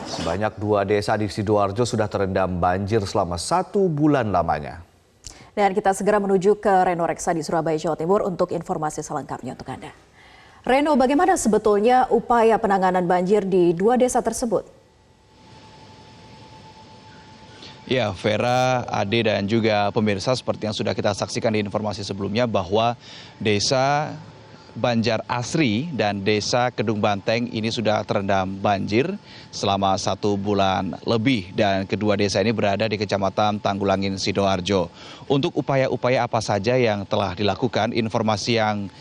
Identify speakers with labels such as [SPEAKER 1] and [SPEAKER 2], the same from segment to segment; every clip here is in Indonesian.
[SPEAKER 1] Sebanyak 2 desa di Sidoarjo sudah terendam banjir selama 1 bulan lamanya.
[SPEAKER 2] Dan kita segera menuju ke Reno Reksa di Surabaya, Jawa Timur untuk informasi selengkapnya untuk Anda. Reno, bagaimana sebetulnya upaya penanganan banjir di 2 desa tersebut?
[SPEAKER 3] Ya, Vera, Ade, dan juga pemirsa seperti yang sudah kita saksikan di informasi sebelumnya bahwa desa Banjar Asri dan desa Kedung Banteng ini sudah terendam banjir selama 1 bulan lebih dan kedua desa ini berada di Kecamatan Tanggulangin, Sidoarjo. Untuk upaya-upaya apa saja yang telah dilakukan, informasi yang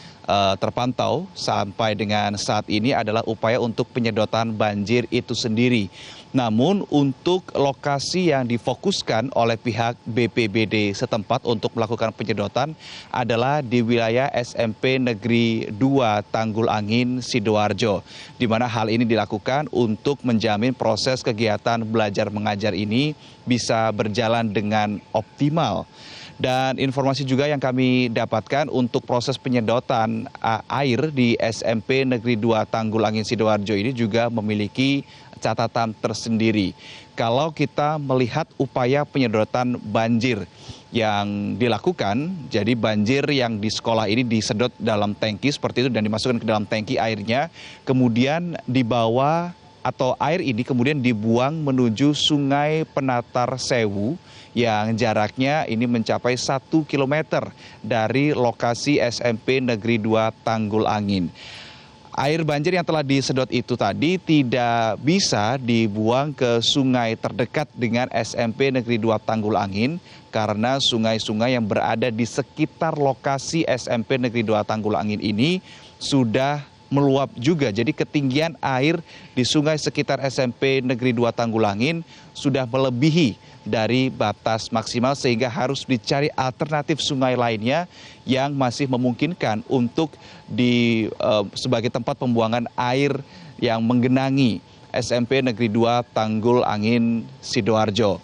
[SPEAKER 3] terpantau sampai dengan saat ini adalah upaya untuk penyedotan banjir itu sendiri. Namun untuk lokasi yang difokuskan oleh pihak BPBD setempat untuk melakukan penyedotan adalah di wilayah SMP Negeri 2 Tanggul Angin, Sidoarjo, di mana hal ini dilakukan untuk menjamin proses kegiatan belajar mengajar ini bisa berjalan dengan optimal. Dan informasi juga yang kami dapatkan untuk proses penyedotan air di SMP Negeri 2 Tanggul Angin Sidoarjo ini juga memiliki catatan tersendiri. Kalau kita melihat upaya penyedotan banjir yang dilakukan, jadi banjir yang di sekolah ini disedot dalam tangki seperti itu dan dimasukkan ke dalam tangki airnya, kemudian dibawa atau air ini kemudian dibuang menuju Sungai Penatar Sewu yang jaraknya ini mencapai 1 kilometer dari lokasi SMP Negeri 2 Tanggul Angin. Air banjir yang telah disedot itu tadi tidak bisa dibuang ke sungai terdekat dengan SMP Negeri 2 Tanggul Angin karena sungai-sungai yang berada di sekitar lokasi SMP Negeri 2 Tanggul Angin ini sudah meluap juga. Jadi ketinggian air di sungai sekitar SMP Negeri 2 Tanggul Angin sudah melebihi dari batas maksimal sehingga harus dicari alternatif sungai lainnya yang masih memungkinkan untuk sebagai tempat pembuangan air yang menggenangi SMP Negeri 2 Tanggul Angin Sidoarjo.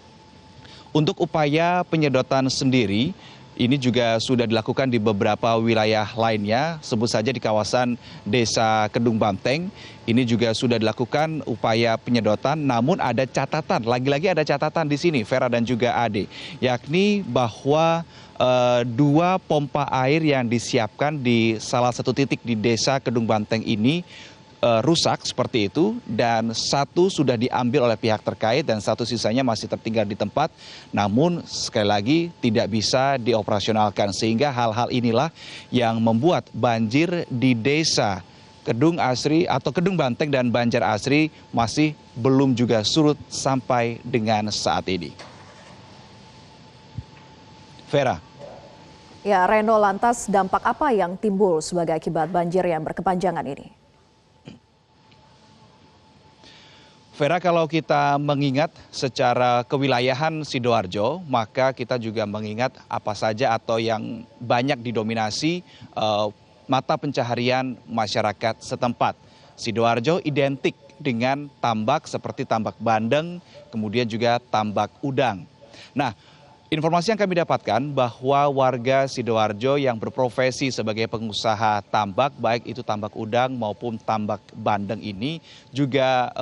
[SPEAKER 3] Untuk upaya penyedotan sendiri ini juga sudah dilakukan di beberapa wilayah lainnya, sebut saja di kawasan Desa Kedung Banteng. Ini juga sudah dilakukan upaya penyedotan, namun ada catatan, lagi-lagi ada catatan di sini, Vera dan juga Ade, yakni bahwa 2 pompa air yang disiapkan di salah satu titik di Desa Kedung Banteng ini rusak seperti itu dan 1 sudah diambil oleh pihak terkait dan 1 sisanya masih tertinggal di tempat, namun sekali lagi tidak bisa dioperasionalkan sehingga hal-hal inilah yang membuat banjir di desa Kedung Asri atau Kedung Banteng dan Banjar Asri masih belum juga surut sampai dengan saat ini. Vera.
[SPEAKER 2] Ya, Reno, lantas dampak apa yang timbul sebagai akibat banjir yang berkepanjangan ini?
[SPEAKER 3] Vera, kalau kita mengingat secara kewilayahan Sidoarjo, maka kita juga mengingat apa saja atau yang banyak didominasi mata pencaharian masyarakat setempat. Sidoarjo identik dengan tambak seperti tambak bandeng, kemudian juga tambak udang. Nah, informasi yang kami dapatkan bahwa warga Sidoarjo yang berprofesi sebagai pengusaha tambak, baik itu tambak udang maupun tambak bandeng ini juga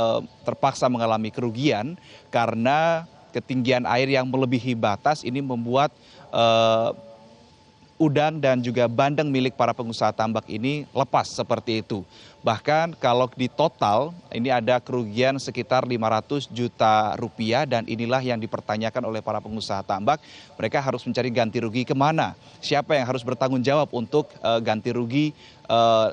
[SPEAKER 3] terpaksa mengalami kerugian karena ketinggian air yang melebihi batas ini membuat udang dan juga bandeng milik para pengusaha tambak ini lepas seperti itu. Bahkan kalau di total ini ada kerugian sekitar 500 juta rupiah dan inilah yang dipertanyakan oleh para pengusaha tambak. Mereka harus mencari ganti rugi kemana? Siapa yang harus bertanggung jawab untuk ganti rugi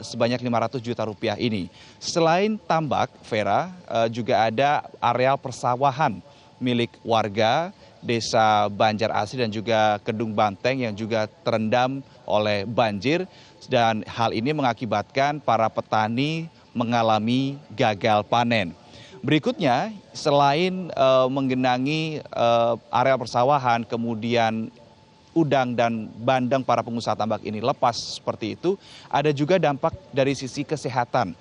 [SPEAKER 3] sebanyak 500 juta rupiah ini? Selain tambak, Vera, juga ada areal persawahan milik warga Desa Banjar Asri dan juga Kedung Banteng yang juga terendam oleh banjir dan hal ini mengakibatkan para petani mengalami gagal panen. Berikutnya, selain menggenangi area persawahan, kemudian udang dan bandeng para pengusaha tambak ini lepas seperti itu, ada juga dampak dari sisi kesehatan.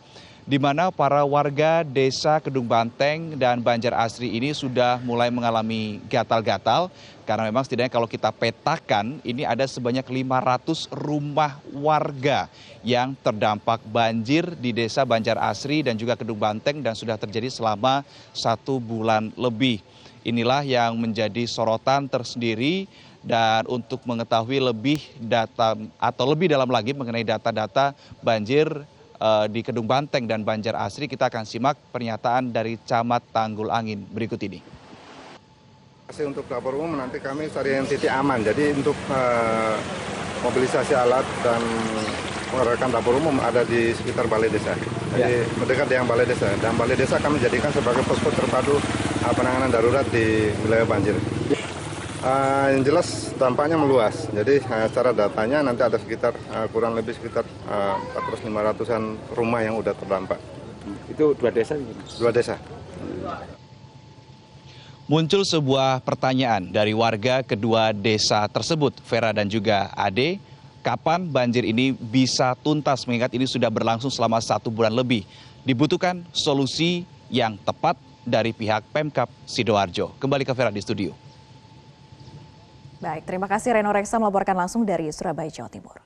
[SPEAKER 3] di mana para warga desa Kedung Banteng dan Banjar Asri ini sudah mulai mengalami gatal-gatal karena memang setidaknya kalau kita petakan ini ada sebanyak 500 rumah warga yang terdampak banjir di desa Banjar Asri dan juga Kedung Banteng dan sudah terjadi selama 1 bulan lebih. Inilah yang menjadi sorotan tersendiri. Dan untuk mengetahui lebih data atau lebih dalam lagi mengenai data-data banjir di Kedung Banteng dan Banjar Asri, kita akan simak pernyataan dari Camat Tanggul Angin berikut ini.
[SPEAKER 4] Untuk dapur umum nanti kami cari titik aman, jadi untuk mobilisasi alat dan mengerahkan dapur umum ada di sekitar balai desa. Jadi mendekat dengan balai desa, dan balai desa kami jadikan sebagai posko terpadu penanganan darurat di wilayah banjir. Yang jelas dampaknya meluas, jadi secara datanya nanti ada sekitar kurang lebih sekitar 400-500an rumah yang udah terdampak.
[SPEAKER 5] Itu 2 desa?
[SPEAKER 4] 2 desa.
[SPEAKER 3] Muncul sebuah pertanyaan dari warga kedua desa tersebut, Vera dan juga Ade, kapan banjir ini bisa tuntas mengingat ini sudah berlangsung selama 1 bulan lebih. Dibutuhkan solusi yang tepat dari pihak Pemkab Sidoarjo. Kembali ke Vera di studio.
[SPEAKER 2] Baik, terima kasih Reno Reksa melaporkan langsung dari Surabaya, Jawa Timur.